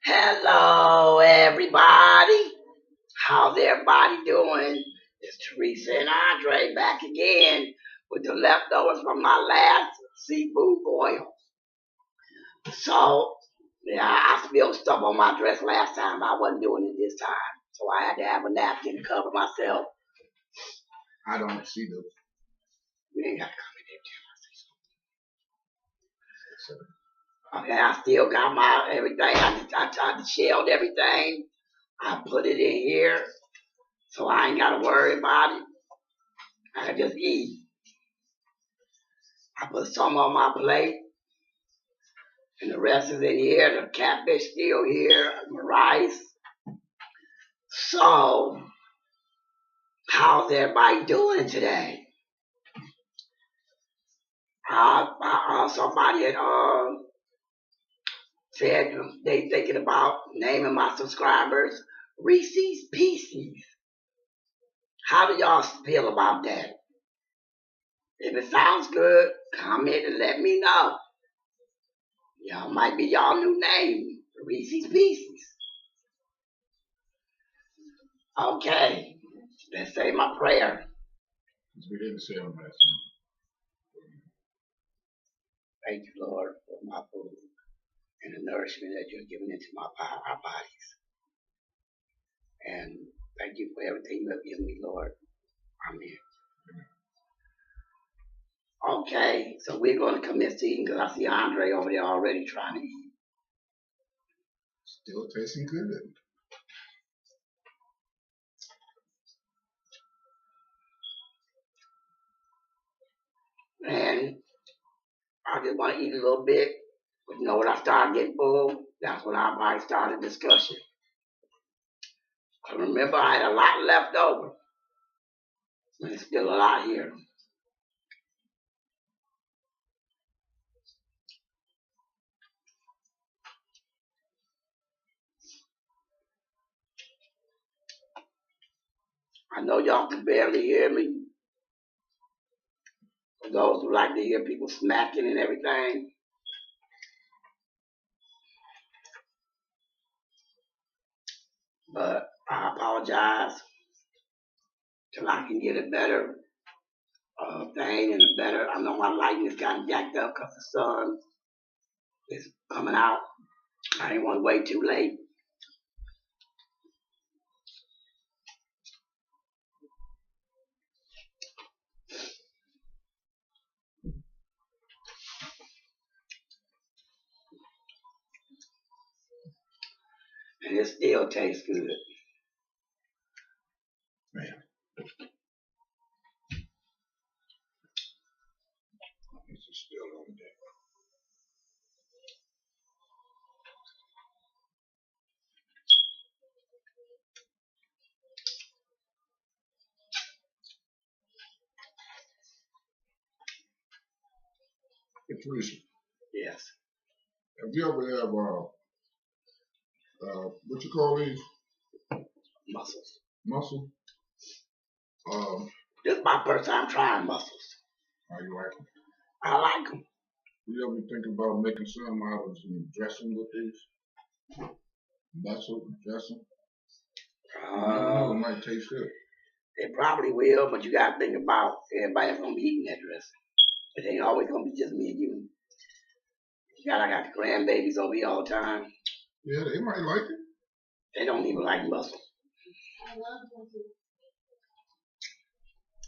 Hello, everybody. How's everybody doing? It's Teresa and Andre back again with the leftovers from my last seafood boil. So, yeah, I spilled stuff on my dress last time. I wasn't doing it this time. So I had to have a napkin to cover myself. I don't see those. You ain't got to come in there. Okay, I still got my everything. I shelled everything. I put it in here. So I ain't got to worry about it. I can just eat. I put some on my plate. And the rest is in here. The catfish still here. The rice. So, how's everybody doing today? Somebody had said they thinking about naming my subscribers Reese's Pieces. How do y'all feel about that? If it sounds good, comment and let me know. Y'all might be y'all new name, Reese's Pieces. Okay, let's say my prayer. We didn't say them last time. Thank you, Lord, for my food and the nourishment that you're giving into our bodies. And thank you for everything you have given me, Lord. Amen. Okay, so we're going to commit to eating because I see Andre over there already trying to eat. Still tasting good. And I just want to eat a little bit. But you know, when I start getting full, that's when I might start a discussion. I remember I had a lot left over. There's still a lot here. I know y'all can barely hear me. For those who like to hear people smacking and everything. But I apologize till I can get a better thing and a better. I know my lighting is kind of jacked up because the sun is coming out. I didn't want to wait too late. And it still tastes good. Man. This is still on deck. Hey, Teresa, Yes. have you ever had what you call these? Mussels. Mussel? This is my first time trying mussels. How you like them? I like them. You ever think about making some out of some dressing with these? Mussel dressing? I don't know, it might taste good. It probably will, but you got to think about everybody that's going to be eating that dressing. It ain't always going to be just me and you. I got the grandbabies over here all the time. Yeah, they might like it. They don't even like mussels. I love mussels.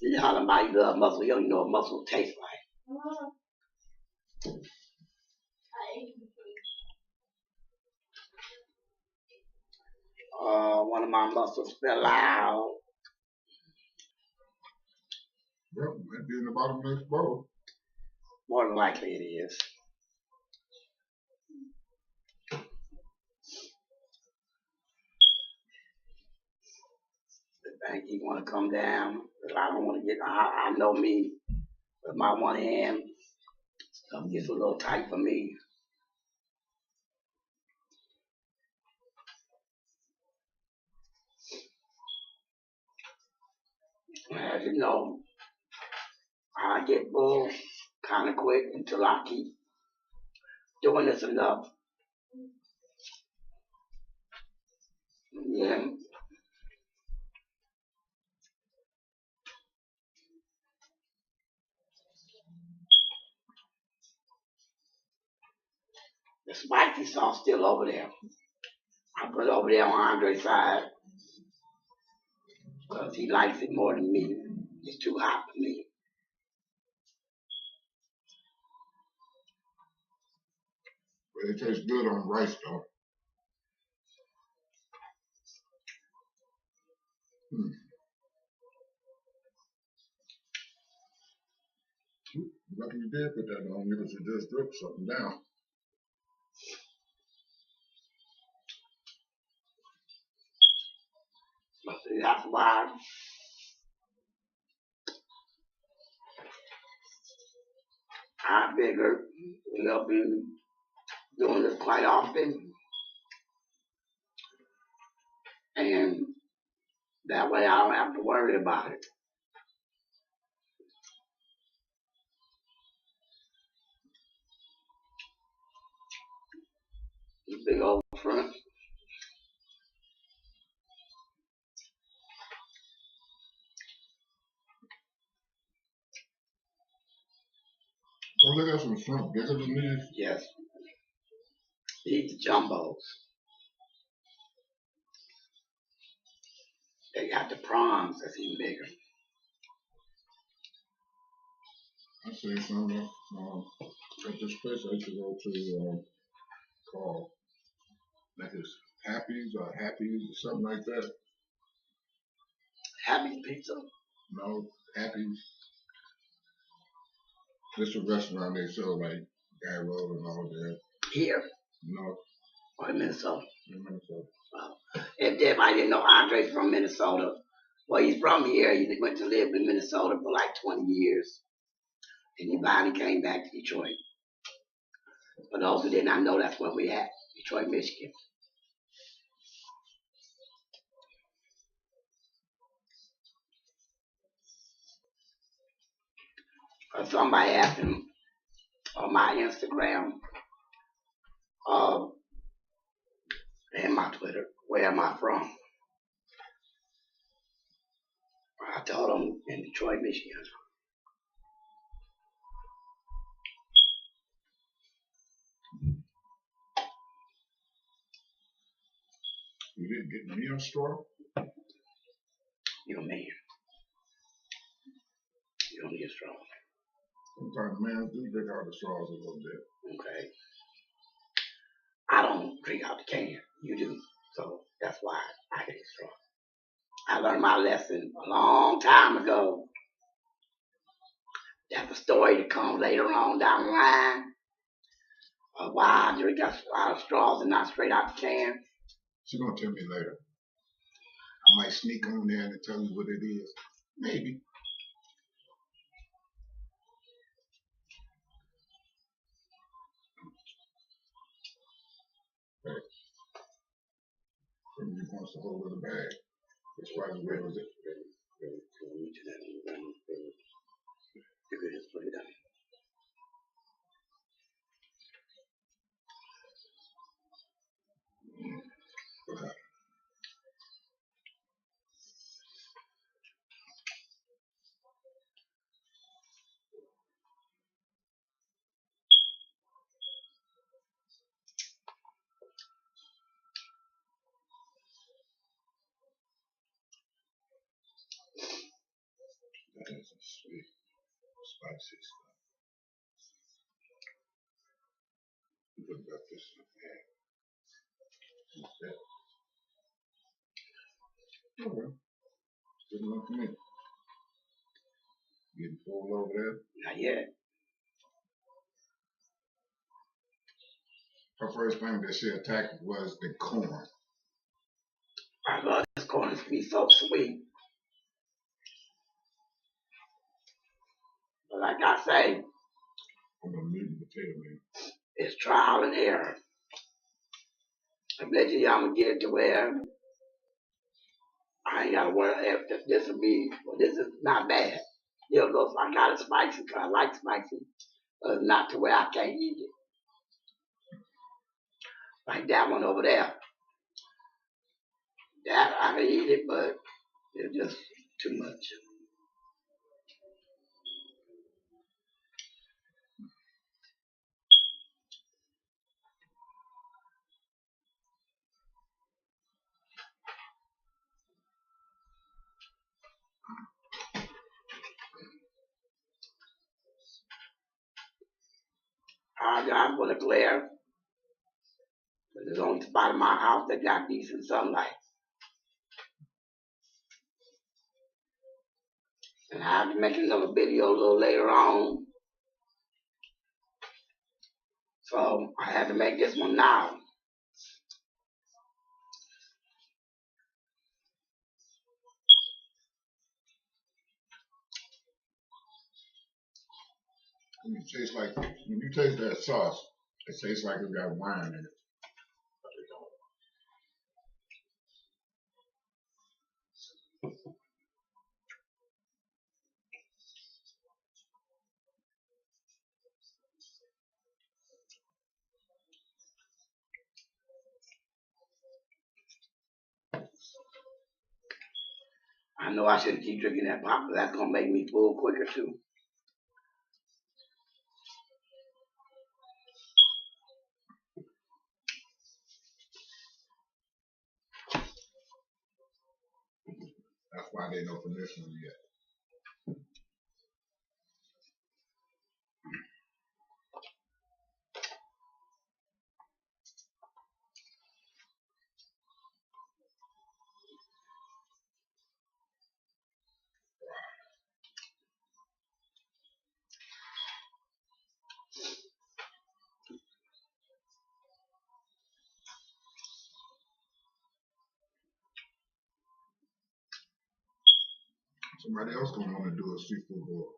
You holler about you love mussels, you don't even know what mussels taste like. I ate them. One of my mussels fell out. Well, might be in the bottom of this bowl. More than likely it is. The bank you want to come down, but I don't want to get. I know me with my one hand. Stuff gets a little tight for me. As you know, I get full kind of quick until I keep doing this enough. Yeah. The spicy sauce still over there. I put it over there on Andre's side because he likes it more than me. It's too hot for me. But it tastes good on rice though. Lucky you did put that on. You should just drip something down. But see, that's why I figured we'll be doing this quite often. And that way I don't have to worry about it. The big old front. Oh, they got some shrimp bigger than these. Yes. These jumbos. They got the prawns that's even bigger. I see some at this place I used to go to called like it's Happy's or something like that. Happy Pizza? No, Happy's. It's a restaurant they sell like guy roll and all that. Here? No. Or in Minnesota? In Minnesota. Wow. If I didn't know Andre's from Minnesota, well, he's from here. He went to live in Minnesota for like 20 years. And he finally came back to Detroit. For those who did not know, that's where we at, Detroit, Michigan. Somebody asked him on my Instagram and my Twitter, where am I from? I told him in Detroit, Michigan. You didn't get me a straw? You're a man. You don't need a straw. Sometimes men do drink out the straws a little bit. Okay. I don't drink out the can. You do. So that's why I get a straw. I learned my lesson a long time ago. That's a story to come later on down the line. Why I drink out of straws and not straight out the can. She's gonna tell me later. I might sneak on there and tell you what it is. Maybe. Hey. Somebody wants to hold of the bag. That's why the way was it. You could just put it down. That is a sweet, spicy stuff. What about this one? What's that? Oh well. Good enough for me. Getting full over there? Not yet. Her first thing that she attacked was the corn. I love this corn. It's be so sweet. But like I say, I'm gonna leave the potato man. it's trial and error. I bet you I'm gonna get it to where I ain't gotta worry if this will be, well, this is not bad. It'll go, I got it spicy because I like spicy, but not to where I can't eat it. Like that one over there. That I can eat it, but it's just too much. I got for the glare, but there's only a spot in my house that got decent sunlight. And I have to make another video a little later on. So I had to make this one now. When you taste that sauce, it tastes like it's got wine in it. But it don't. I know I shouldn't keep drinking that pop, but that's gonna make me full quicker too. That's why they don't finish them yet. Somebody else gonna want to do a seafood boil.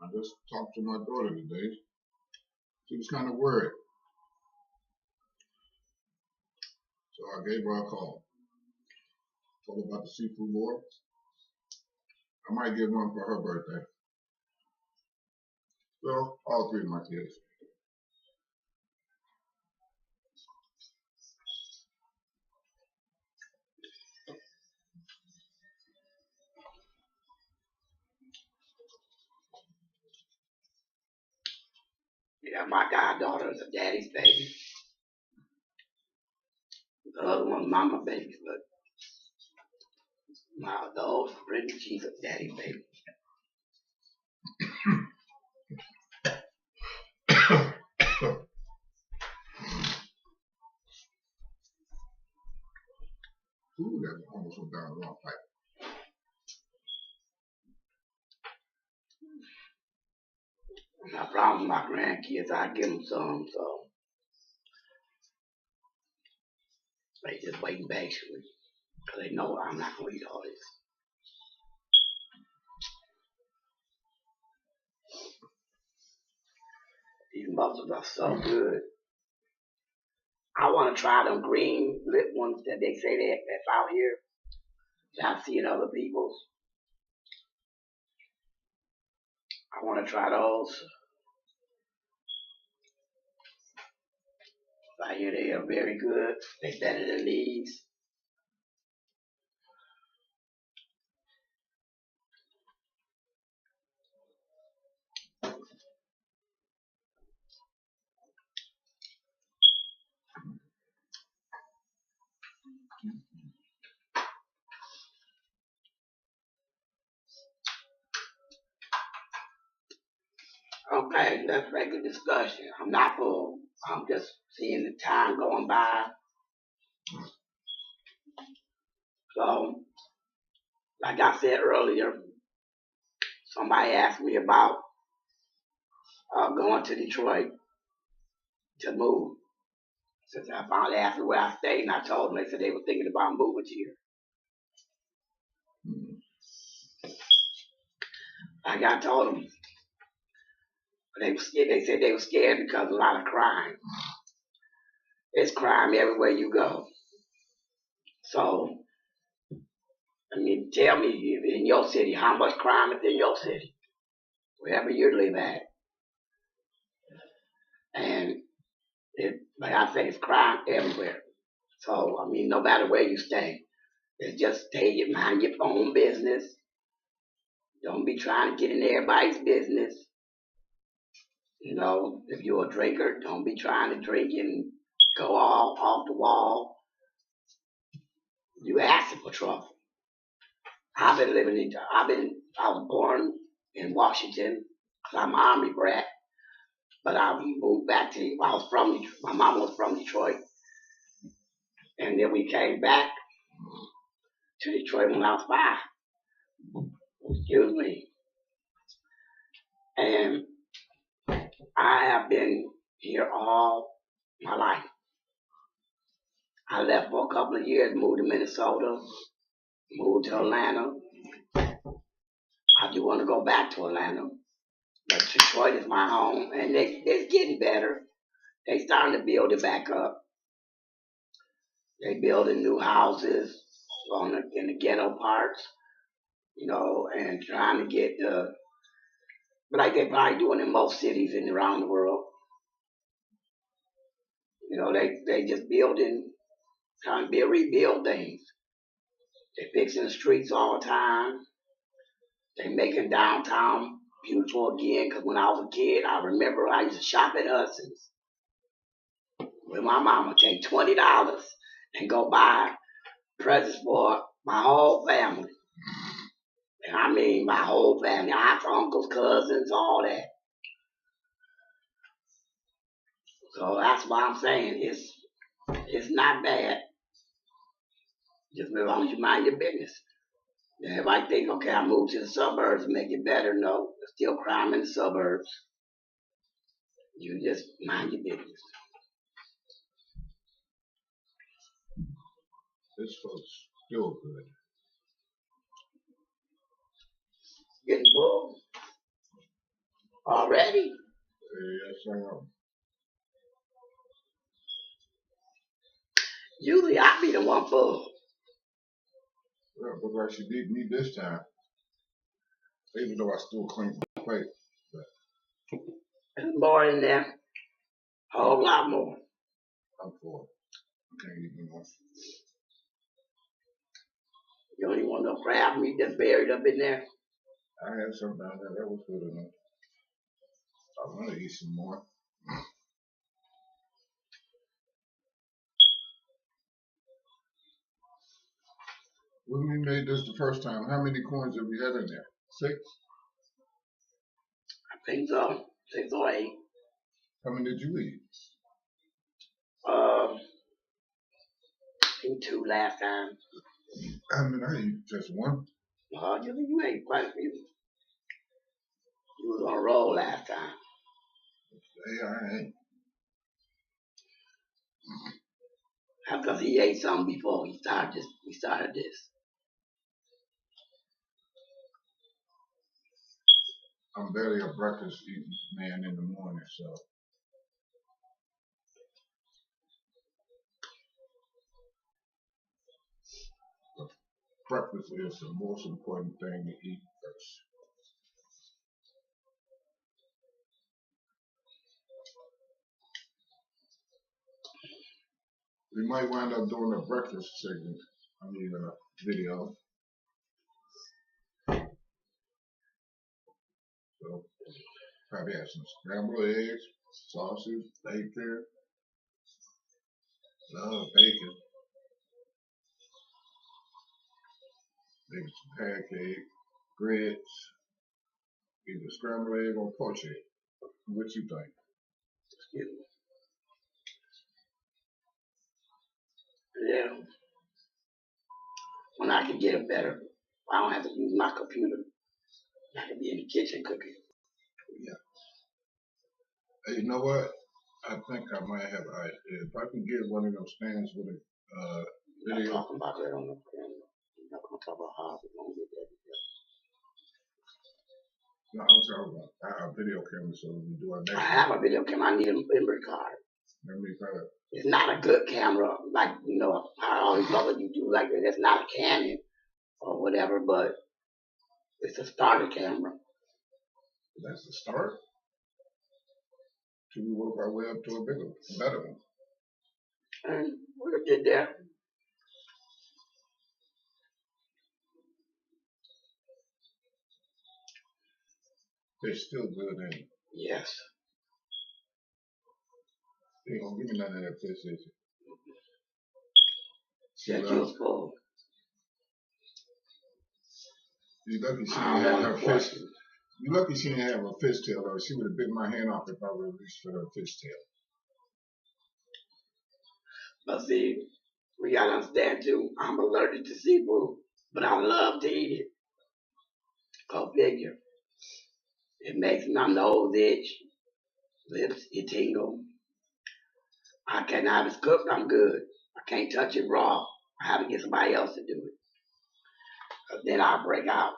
I just talked to my daughter today. She was kind of worried. So I gave her a call. Told her about the seafood boil. I might get one for her birthday. Well, all three of my kids. Yeah, my goddaughter is a daddy's baby. The other one's mama baby, but the old Brittany, she's a daddy's baby. Ooh, that almost went down the wrong pipe. My problem with my grandkids, I give them some, so they just waiting patiently, because they know I'm not going to eat all this. These mussels are so good. I want to try them green lip ones that they say that's out here that I see in other people's. I want to try those. I hear they are very good. They're better than these. Okay, let's make a discussion. I'm not full. I'm just seeing the time going by. So, like I said earlier, somebody asked me about going to Detroit to move. Since I finally asked me where I stayed, and I told them, they said they were thinking about moving here. Like I told them, they were scared. They said they were scared because of a lot of crime. There's crime everywhere you go. So, I mean, tell me, in your city, how much crime is in your city, wherever you live at. And Like I say, it's crime everywhere. So, I mean, no matter where you stay, it's just mind your own business. Don't be trying to get in everybody's business. You know, if you're a drinker, don't be trying to drink and go all off the wall. You asking for trouble. I was born in Washington, because I'm an Army brat, but I moved back to, my mom was from Detroit, and then we came back to Detroit when I was 5. Excuse me. And I have been here all my life. I left for a couple of years, moved to Minnesota, moved to Atlanta. I do want to go back to Atlanta, but Detroit is my home, and it's getting better. They starting to build it back up. They building new houses in the ghetto parts, you know, and trying to get like they probably doing in most cities around the world. You know, they just trying to rebuild things. They fixing the streets all the time. They making downtown beautiful again. Because when I was a kid, I remember I used to shop at Hudson's with my mom would take $20 and go buy presents for my whole family. And I mean my whole family, aunts, uncles, cousins, all that. So that's why I'm saying it's not bad. Just as long as you mind your business. And if I think, okay, I moved to the suburbs to make it better, no, there's still crime in the suburbs. You just mind your business. This folks still good. Getting full already. Yes, I am. Usually I be the one full. Well, look like she beat me this time. Even though I still clean the plate. There's more in there. A whole lot more. I'm full. I can't eat anymore. You don't even want no crab meat that's buried up in there. I had some down there. That was good enough. I want to eat some more. When we made this the first time, how many coins have we had in there? 6? I think so. 6 or 8. How many did you eat? I think 2 last time. I mean, I ate just 1. You ate quite a few. You was on a roll last time. Yeah, I ain't. That's because he ate something before we started this. I'm barely a breakfast eating man in the morning, so. Breakfast is the most important thing to eat first. We might wind up doing a breakfast segment. Video. So probably have some scrambled eggs, sausage, bacon. Love bacon. Maybe some pancake, grits, either scrambled egg or poached egg. What you think? Excuse me. Yeah. When I can get it better, I don't have to use my computer. I can be in the kitchen cooking. Yeah. Hey, you know what? I think I might have an idea. If I can get one of those stands with a video. I'm talking about that on the camera. I'm not going to talk about how we're going to get that. No, I'm talking about our video camera, so we do our next I have a video camera. I need a memory card. memory card. It's not a good camera, like, you know, all these other you do like that. It's not a Canon or whatever, but it's a starter camera. That's the start. Till we work our way up to a better one. And we'll get there. They're still good, ain't it? Yes. They ain't gonna give me none of that fish, is it? That was full. You lucky she I didn't don't have want her to fish. question. You lucky she didn't have a fishtail, or she would have bit my hand off if I would have reached for her fishtail. But see, we gotta understand too, I'm allergic to seafood, but I love to eat it. Go figure. It makes my nose itch, lips it tingle. I cannot, if it's cooked, I'm good. I can't touch it raw. I have to get somebody else to do it. Cause then I'll break out.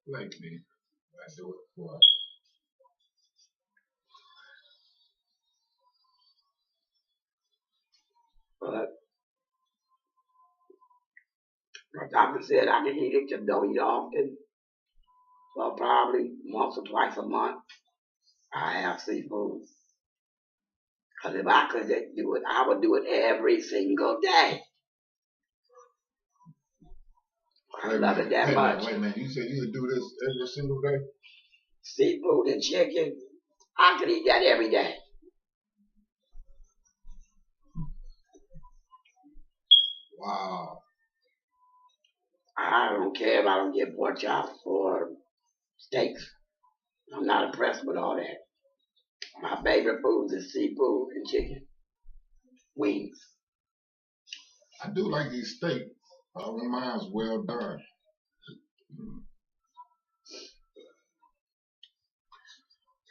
Like me, I do it for But my doctor said I can eat it, just don't eat often. So probably once or twice a month, I have seafood. Cause if I could just do it, I would do it every single day. I love it that much. Wait a minute, you said you would do this every single day? Seafood and chicken, I could eat that every day. Wow. I don't care if I don't get pork chops or steaks. I'm not impressed with all that. My favorite foods is seafood and chicken. Wings. I do like these steaks. When mine's well done.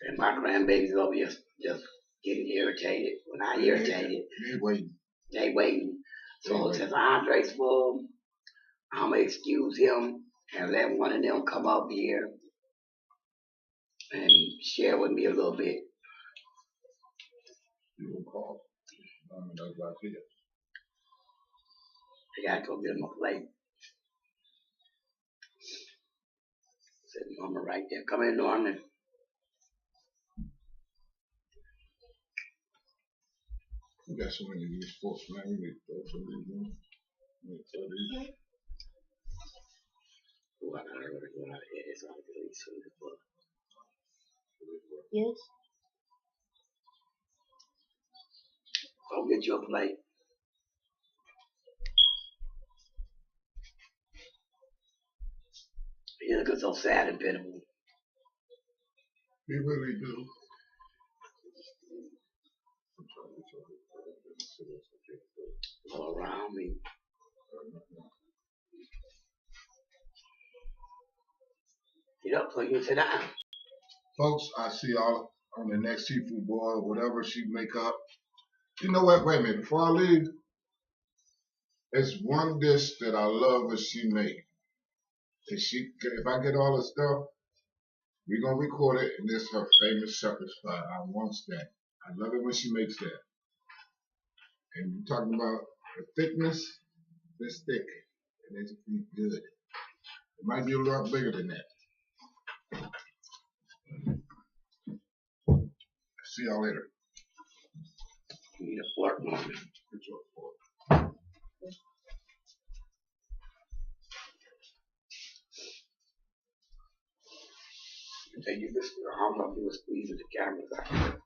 And my grandbabies over here just getting irritated. When I irritated, They waiting. they waiting. So since Andre's full, I'm going to excuse him and let one of them come up here and share with me a little bit. You will call. That's right here. I got to go get him a plate. Said Norma right there. Come in, Norman. We got so many of these folks, man. We need to throw some of these in. We need to throw these. Oh, I got to go out of here. It's all good. So Yes. go get you a plate. You look so sad and pitiful. You really do. All around me. Get up so you can sit down. Folks, I see y'all on the next seafood boil, whatever she make up. You know what? Wait a minute. Before I leave, there's one dish that I love what she make. If I get all the stuff, we're gonna record it, and this is her famous shepherd's pie. I want that. I love it when she makes that. And you're talking about the thickness, this thick, and it's good. It might be a lot bigger than that. See y'all later. You need a fork, Norman. Get your fork. I don't know if you were squeezing the cameras out.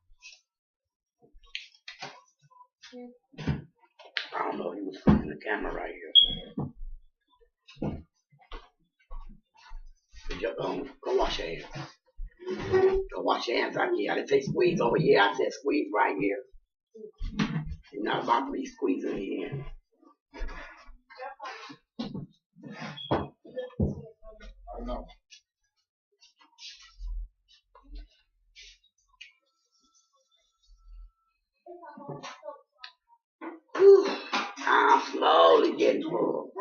I don't know if you were squeezing the camera right here. Go wash your hands. Go wash your hands out here. I didn't say squeeze over here. I said squeeze right here. You're not about to be squeezing me in. I know. Whew. I'm slowly getting full.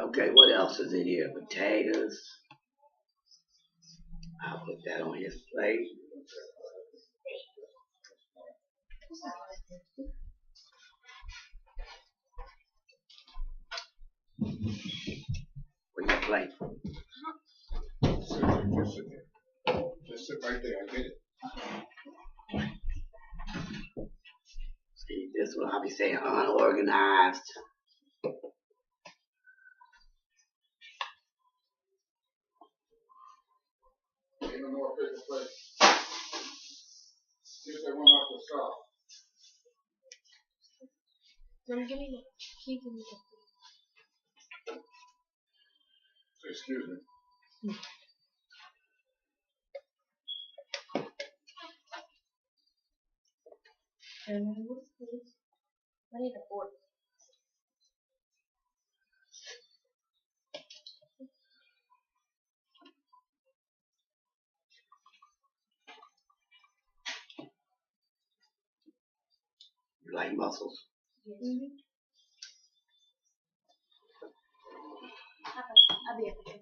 Okay, what else is in here? Potatoes. I'll put that on his plate. Where's your plate? Just sit there. Just sit right there. I get it. See, this one I'll be saying unorganized. Ain't no more paper plates. Get that one off the stove. Give me the keys in the Excuse me. And what's this? I need a fork. You like mussels? Yes. I'll be able to.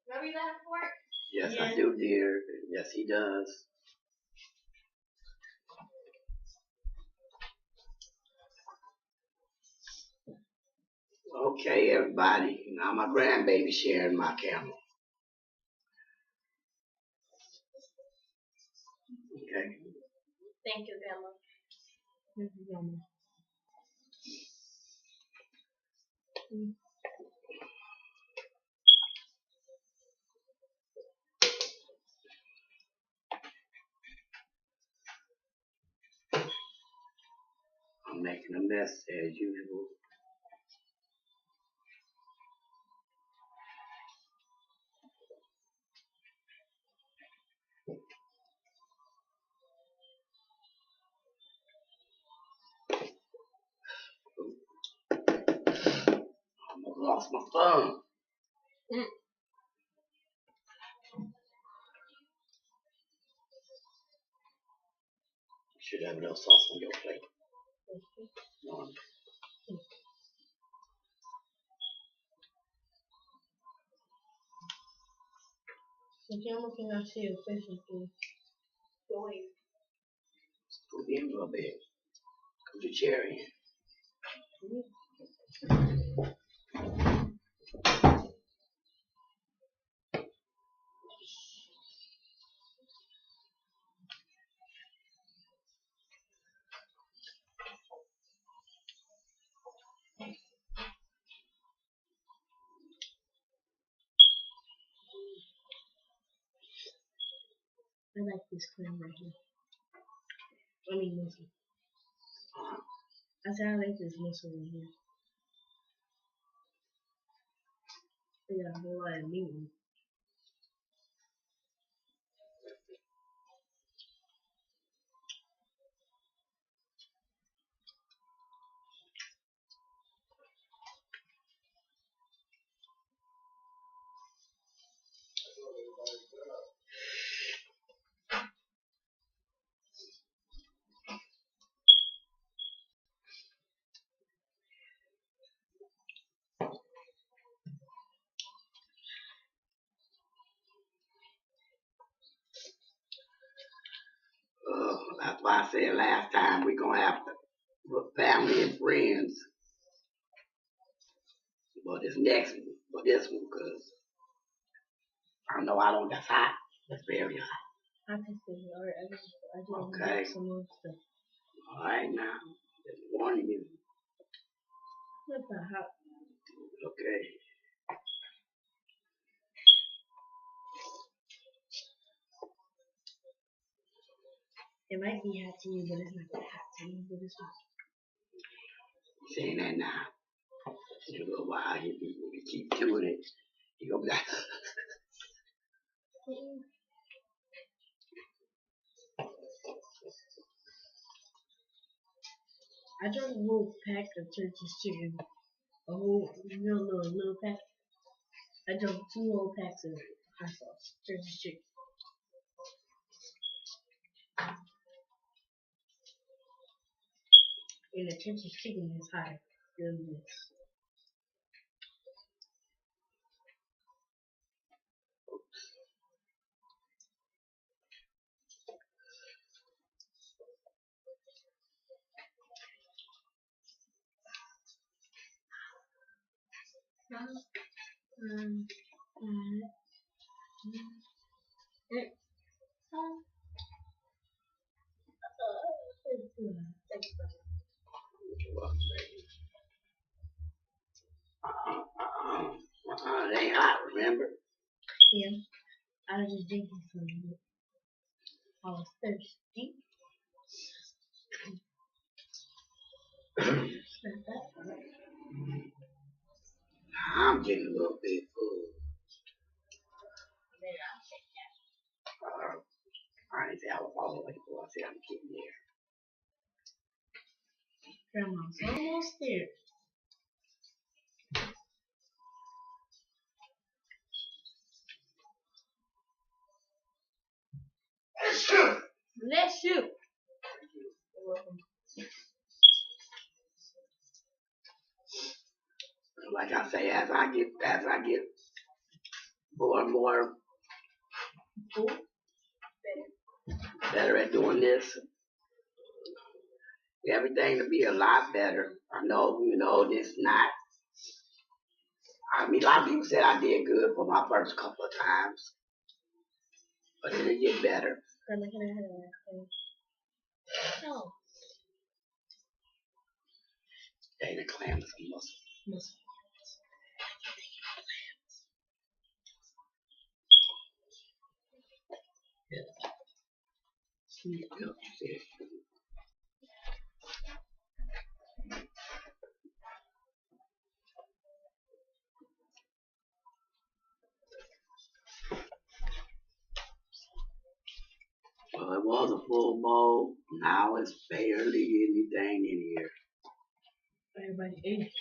Mommy, that a fork? Yes, Yeah. I do, dear. Yes, he does. Okay, everybody. Now my grandbaby sharing my camera. Okay. Thank you, Grandma. Thank you, Grandma. I'm making a mess as usual. Almost lost my thumb. Should have enough sauce on your plate. No. The camera cannot see your face and things. Go away. Put me in a little bit. Put your chair in. I like this clam right here. I mean, mussel. I said I like this mussel right here. They got a whole lot of meat in it. That's why I said last time we're gonna have to with family and friends. But this next one, but this one, because I know I don't. That's hot. That's very hot. I can see it. Alright, I just Okay. some more stuff. All right now, just warning you. That's not hot. Okay. It might be hot to you, but it's not that hot to me, but it's hot. Saying that now. In a little while, if you keep doing it, you're gonna be like, I drank a whole pack of Turkish chicken. A whole little pack. I drank 2 whole packs of hot sauce, Turkish chicken. And the Turkish chicken is hot. Really good. It ain't hot, remember? Yeah, I was just drinking some of it. I was thirsty. I'm getting a little bit full. I didn't say I was all the way full. I said I'm getting there. Grandma's almost there. Bless you. You're welcome. Like I say, as I get more and more better at doing this, everything will be a lot better. I know, this not. I mean, a lot of people said I did good for my first couple of times, but it'll get better. Grandma, can I have that? No. Ain't a clam, it's a muscle. Yeah. Sweet milk, you said. Well, it was a full bowl. Now it's barely anything in here. Everybody ate.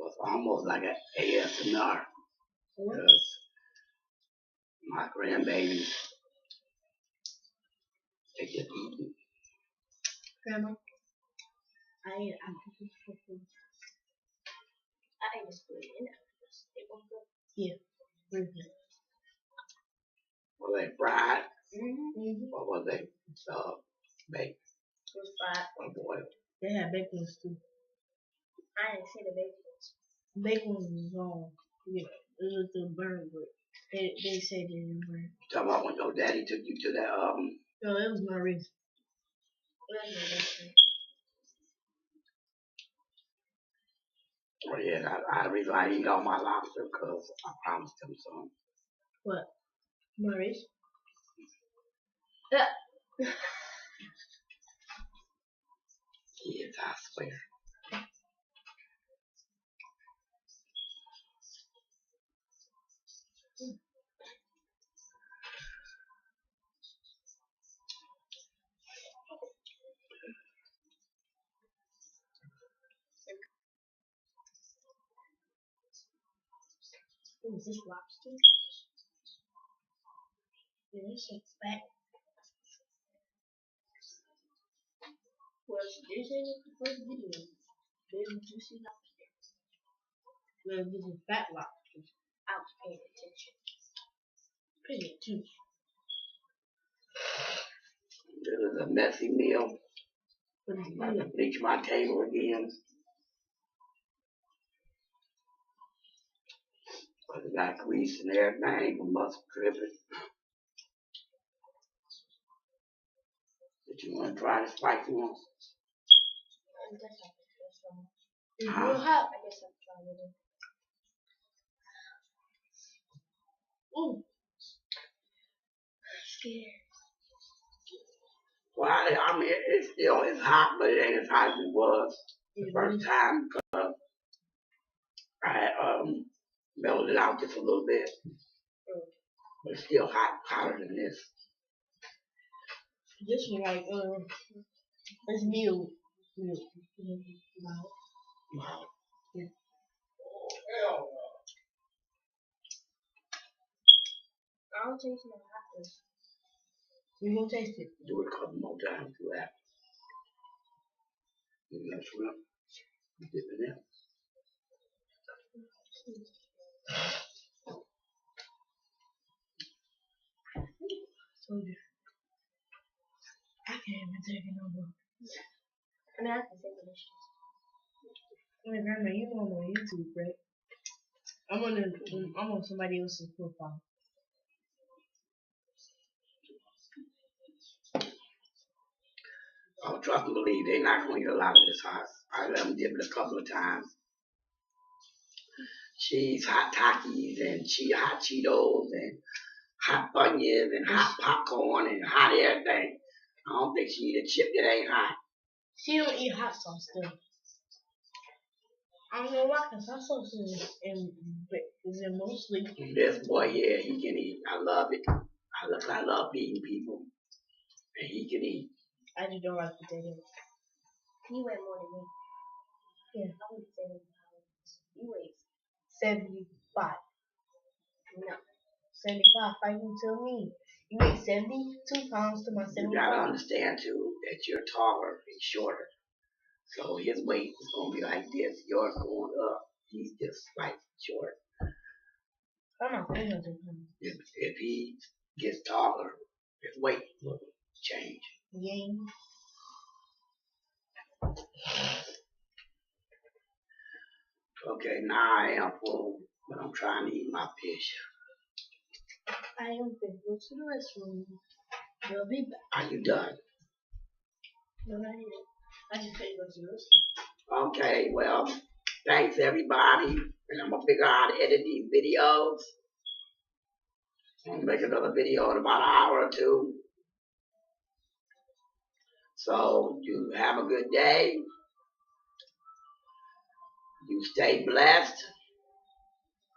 It's almost like an ASMR. Because my grandbabies, they just eating. Grandma, I ate this food in it. It was good. Yeah, very good. Were they fried? Mm-hmm. Or was they baked? It was fried. Or boiled? They had baked ones too. I didn't see the baked ones. Baked ones was wrong. Yeah, it was the burn, but they said they didn't burn. Talking about when your daddy took you to that No, it was my wrist. Oh yeah, I reason I eat all my lobster because I promised him some. What? My wrist? Yeah. Kids, I swear. What is this lobster? Yeah, this shit's fat. Well, this ain't the first video. Big juicy lobster. Well, this is fat lobster. I was paying attention. Paying attention. This is a messy meal. I'm about to bleach my table again. But it got grease and everything from mustard dripping. Did you want to try the spicy one? It's real hot. I guess I'll try it. Ooh. I'm scared. Well, I mean, it's hot, but it ain't as hot as it was the first time. I had mellowed it out just a little bit. But it's still hotter than this. This one, like, it's meal. Wow. Yeah. Oh, hell no. I don't taste no hotness. You gonna taste it? Do it a couple more times to that. Maybe that shrimp. Dip it in. Told you. we're taking over. I mean, I can say delicious. Wait, Grandma, you know I'm on YouTube, right? I'm on somebody else's profile. Oh, trust and believe, they're not going to eat a lot of this hot. I let them dip it a couple of times. Cheese, hot Takis, and hot Cheetos, and hot Funyuns, and hot popcorn, and hot everything. I don't think she eat a chip that ain't hot. She don't eat hot sauce still. I don't know why, because hot sauce is in mostly. This boy, yeah, he can eat. I love it. I love feeding people, and he can eat. I just don't like potatoes. You weigh more than me. Yeah. I would say 70 pounds. You weigh 75. no. 75. How you tell me? You weigh 72 pounds to my 75. You gotta understand too that you're taller and shorter, so his weight is gonna be like this. Yours going up. He's just like short. I'm not 300 pounds. If he gets taller, his weight will change. Yeah. Okay, now I am full, but I'm trying to eat my fish. I am going to go to the restroom. We'll be back. Are you done? No, not yet. I just said go to the restroom. Okay, well, thanks everybody. And I'm gonna figure out how to edit these videos. I'm gonna make another video in about an hour or two. So you have a good day. You stay blessed.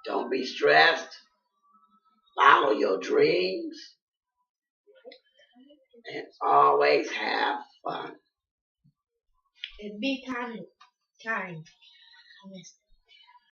Don't be stressed. Follow your dreams. And always have fun. And be kind. I missed it.